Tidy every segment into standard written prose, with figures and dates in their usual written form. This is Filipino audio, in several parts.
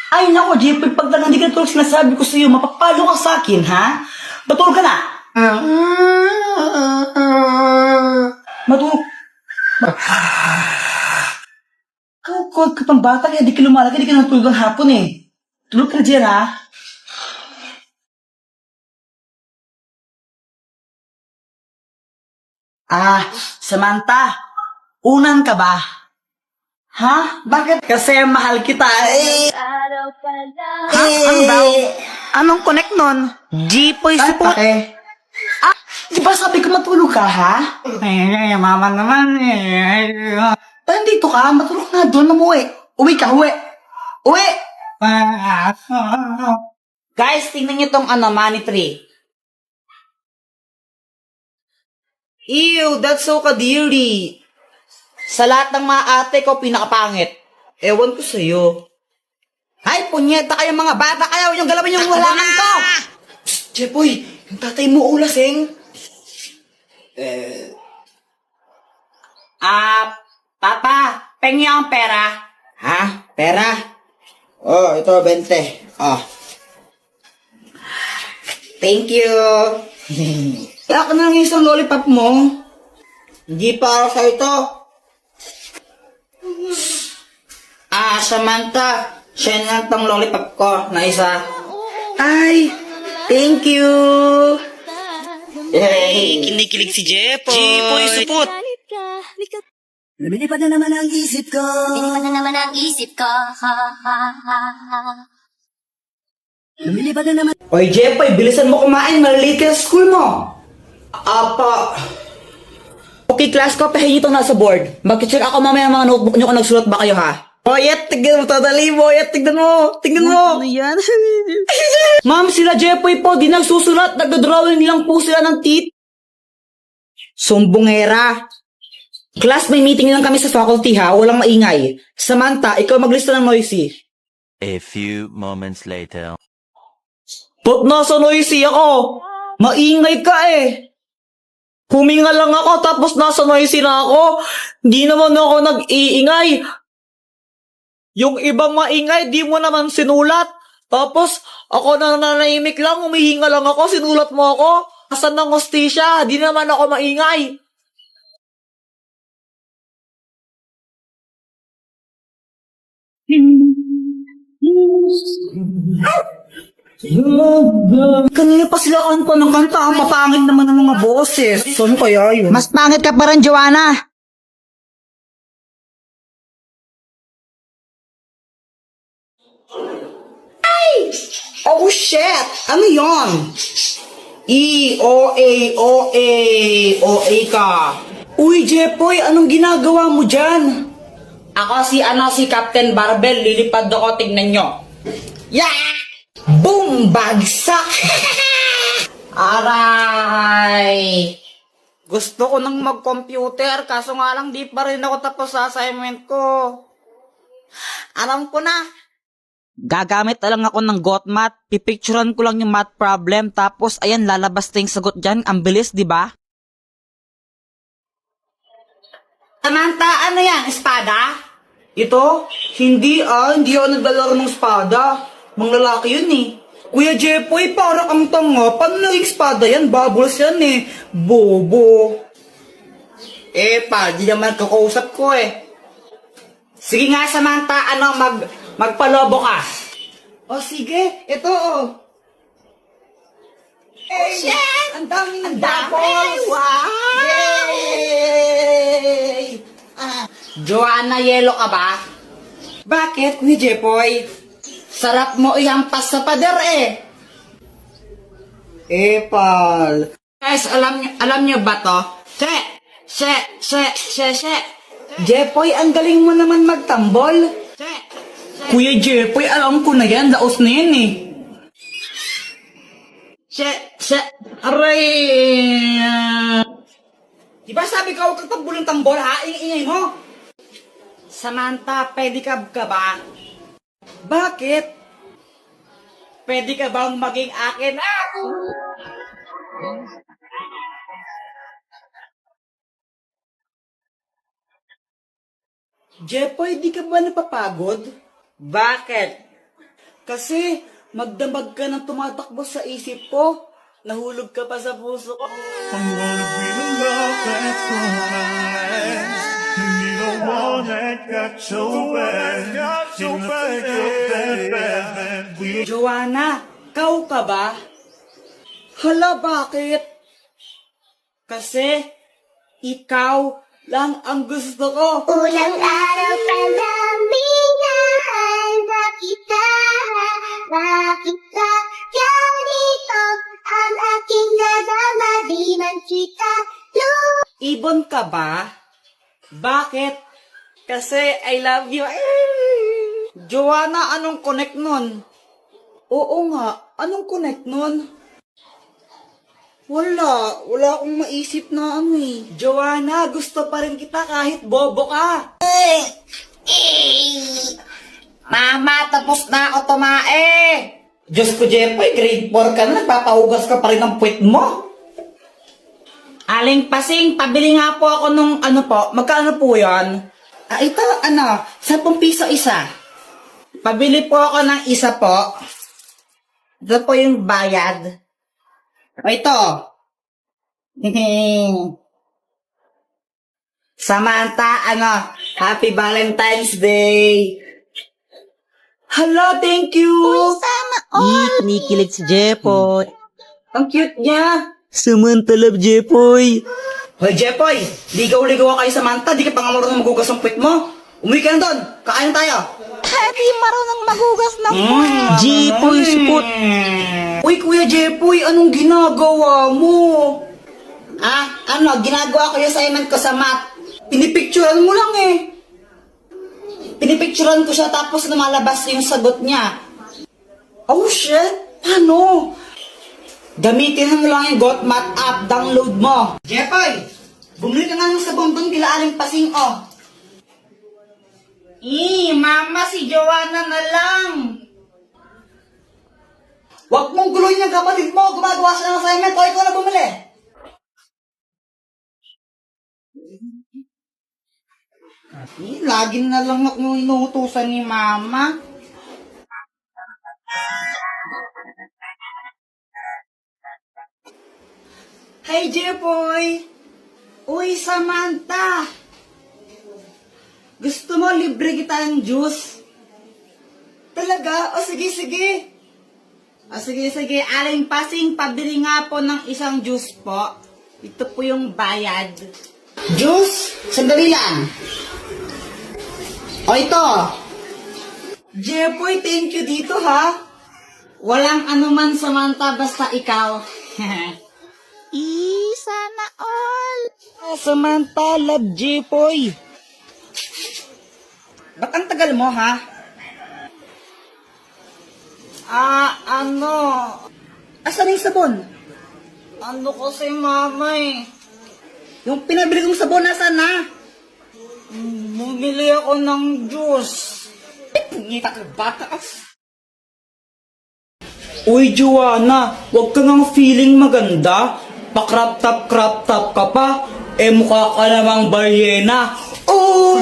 Ay, nako, Jepoy, pag lang hindi ka tulog sinasabi ko sa'yo, mapapalo ka sa akin, ha? Matulog ka na! Matulog. Kukod ka pang bata, kaya di ka lumalag, hindi ka natulog ang hapon eh. Tulog ka na dyan, ha? Samantha, unan ka ba? Ha? Bakit? Kasi mahal kita. Ha? Ano daw? Anong connect nun? Jepoy support. Di ba sabi ko matulog ka, ha? Mama naman eh. Nandito ka, matulog na doon, umuwi. Uwi ka, uwi. Uwi! Guys, tingnan niyo tong money tree. Ew, that's so kadiri. Sa lahat ng mga ate ko, pinakapangit. Ewan ko sa'yo. Ay, punyeta kayo mga bata kayo. Yung galawin yung halaman ko. Psst, Jepoy, yung tatay mo ulasing. Papa, pengi ang pera. Ha? Pera? Oh, ito, 20. Oh. Thank you. Ako na lang isang lollipop mo. Hindi para sa ito. Samantha, siya na tong lollipop ko na isa. Ay, thank you. Hey, kinikilig si Jepoy. Jepoy, supot. Lumilipad na naman ang isip ko. Lumilipad na naman ang isip ko. Ha, ha, ha, ha. Lumilipad na naman. Oy, Jepoy, bilisan mo kumain. Malilate ka sa school mo. Apa. Okay, class ko, pahingi itong nasa board. Mag-check ako mamaya mga notebook nyo kung nagsulat ba kayo, ha? Boyet, tignan mo, totally, Boyet, tignan mo. Tignan mo. Ano yan? Ma'am, sila Jepoy po, di nagsusulat. Nagdodrawing lang po sila ng teeth. Sumbongera. Class, may meeting lang kami sa faculty, ha? Walang maingay. Samantha, ikaw maglista ng noisy. A few moments later. Ba't nasa noisy ako? Maingay ka eh. Huminga lang ako tapos nasa noisy na ako. Di naman ako nag-iingay. Yung ibang maingay, di mo naman sinulat. Tapos ako na nanahimik lang, humihinga lang ako, sinulat mo ako. Asan ng hostisya? Di naman ako maingay. Kanina pa sila kanta ng kanta. Ang papangit naman ng mga boses. Saan kaya yun? Mas pangit ka pa rin, Joanna. Ay! Oh, shit! Ano yon? O-A. O-A ka. Uy, Jepoy, anong ginagawa mo dyan? Ako si Captain Barbell. Lilipad ako, tignan nyo. Yeah! Boom! Bagsak! Aray! Gusto ko nang mag-computer, kaso nga lang di pa rin ako tapos sa assignment ko. Alam ko na. Gagamit na lang ako ng GotMath. Pipicturean ko lang yung math problem, tapos ayan, lalabas na yung sagot dyan. Ang bilis, di ba? Samantha, ano yan? Espada? Ito? Hindi ako naglalaro ng espada. Mga lalaki yun eh. Kuya Jepoy, para kang tanga. Paano naging espada yan? Bubbles yan eh. Bobo. Di naman kakausap ko eh. Sige nga, Samantha, magpalobo ka. O sige, ito Hey, shit! Ang daming bubbles! Wow! Yay! Joanna, yelo ka ba? Bakit, Kuya Jepoy? Sarap mo ihampas sa pader eh. Pal. Guys, alam nyo ba to? She. Jepoy, ang galing mo naman magtambol. Kuya Jepoy, alam ko na yan. Laos na yan eh. Aray. Diba sabi ko, huwag kang tambol ng tambol ha? Ingay mo. Samantha, pedicab ka ba? Bakit? Pwede ka bang maging akin? Jepoy, di ka ba napapagod? Bakit? Kasi magdamag ka ng tumatakbo sa isip ko. Nahulog ka pa sa puso ko. I'm gonna be the love that's gonna last. Need a one that got so bad. In the thick of that bad. We Joanna, kau ka ba? Hala, bakit? Kasi ikaw lang ang gusto ko. Ulang araw pa lang minahanda kita. Bakit ka ganito? Ang aking nadama, di man kita Ibon ka ba? Bakit? Kasi I love you. Joanna, anong connect nun? Oo nga, anong connect nun? Wala akong maisip na ano eh. Joanna, gusto pa rin kita kahit bobo ka. Mama, tapos na ako tumae. Diyos ko, Jepoy, grade 4 ka na, nagpapahugas ka pa rin ng puwet mo. Aling Pasing, pabili nga po ako nung ano po, magkano po yan? Ito, 10 piso isa. Pabili po ako ng isa po. Ito po yung bayad. O ito. Samantha, Happy Valentine's Day. Hala, thank you. Kinikilig si Jepoy. Ang cute niya. Samantalab, Jepoy. Hoy, Jepoy, ligaw-ligaw ka kay Samantha, di ka pa nga marunong magugas ng puwet mo. Umuwi ka na doon, kakain tayo. Di marunong magugas ng Jepoy, supot. Uy, Kuya Jepoy, anong ginagawa mo? Ginagawa ko yung assignment ko sa math. Pinipicturan mo lang eh. Pinipicturan ko siya tapos lumalabas yung sagot niya. Oh shit, paano? Gamitin mo lang yung GotMath app, download mo. Jepoy, bumili ka nga ng sabon doon kila Aling Pasing, oh. Mama, si Joanna na lang. Huwag mong guluhin yung kapatid mo, gumagawa siya ng assignment, o ikaw na bumili. Lagi na lang ako inuutusan ni Mama. Hey, Jepoy! Uy, Samantha! Gusto mo libre kita ng juice? Talaga? O sige. Sige. Aling Pasing, pabili nga po ng isang juice po. Ito po yung bayad. Juice? Sandali lang. O ito. Jepoy, thank you dito ha. Walang anuman, Samantha, basta ikaw. Sana all. Samantha, love Jepoy. Ba't ang tagal mo, ha? Asan yung sabon? Ano kasi, mama eh. Yung pinabili kong sabon, asan na? Bumili ako ng juice. Pungita ka, bata. Uy, Joanna, huwag ka ngang feeling maganda. Pa-crop top ka pa. Mukha ka namang balyena. Oh!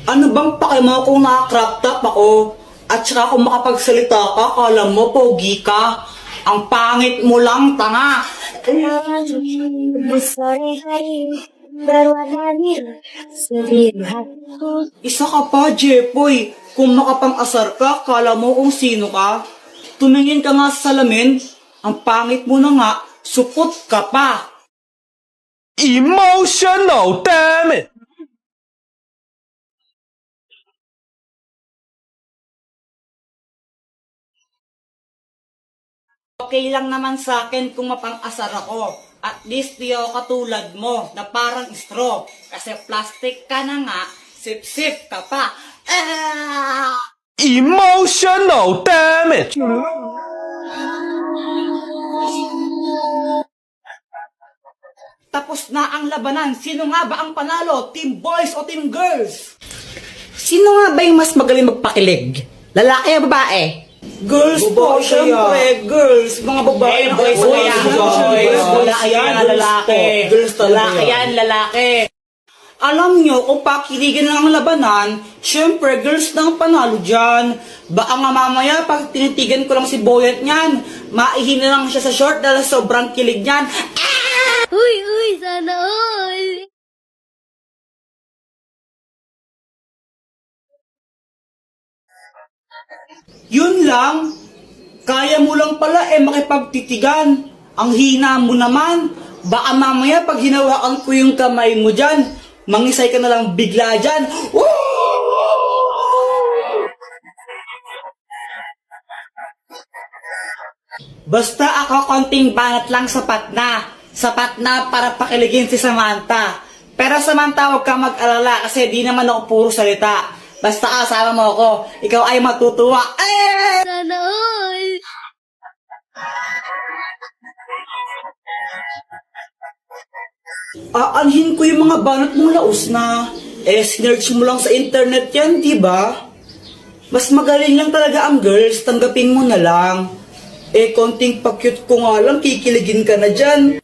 Ano bang pake mo kung naka-crop top ako? At saka kung makapagsalita ka, kala mo pogi ka. Ang pangit mo lang, tanga. Isa ka pa, Jepoy. Kung makapang-asar ka, kala mo kung sino ka. Tumingin ka nga sa salamin. Ang pangit mo na nga, supot ka pa. emotional, damn it! Okay lang naman sa akin kung mapang-asar ako. At least di ako katulad mo na parang straw. Kasi plastic ka na nga, sip-sip ka pa. Emotional, damn it! Tapos na ang labanan. Sino nga ba ang panalo? Team boys o team girls? Sino nga ba yung mas magaling magpakilig? Lalaki o babae? Girls po, syempre, girls. Mga babae na boys kayo. kaya, Boys, lalaki yan, lalaki. Girls talaga. Lalaki yan, lalaki. Alam nyo, kung pakiligan lang ang labanan, syempre, girls na ang panalo dyan. Baka nga mamaya, pag tinitigan ko lang si Boyet niyan, maihina lang siya sa short dahil sobrang kilig niyan. Uy, sana all. Yun lang, kaya mo lang pala makipagtitigan. Ang hina mo naman. Baka mamaya pag hinawakan ko yung kamay mo dyan, mangisay ka na lang bigla dyan. Woo! Basta ako konting banat lang sapat na. Sapat na para pakiligin si Samantha. Pero Samantha, huwag ka mag-alala kasi di naman ako puro salita. Basta kasama mo ako, ikaw ay matutuwa. Sana all. Aanhin ko yung mga banat mong laos na. Sinerch mo lang sa internet yan, di ba? Mas magaling lang talaga ang girls, tanggapin mo na lang. Konting pa-cute ko nga lang, kikiligin ka na dyan.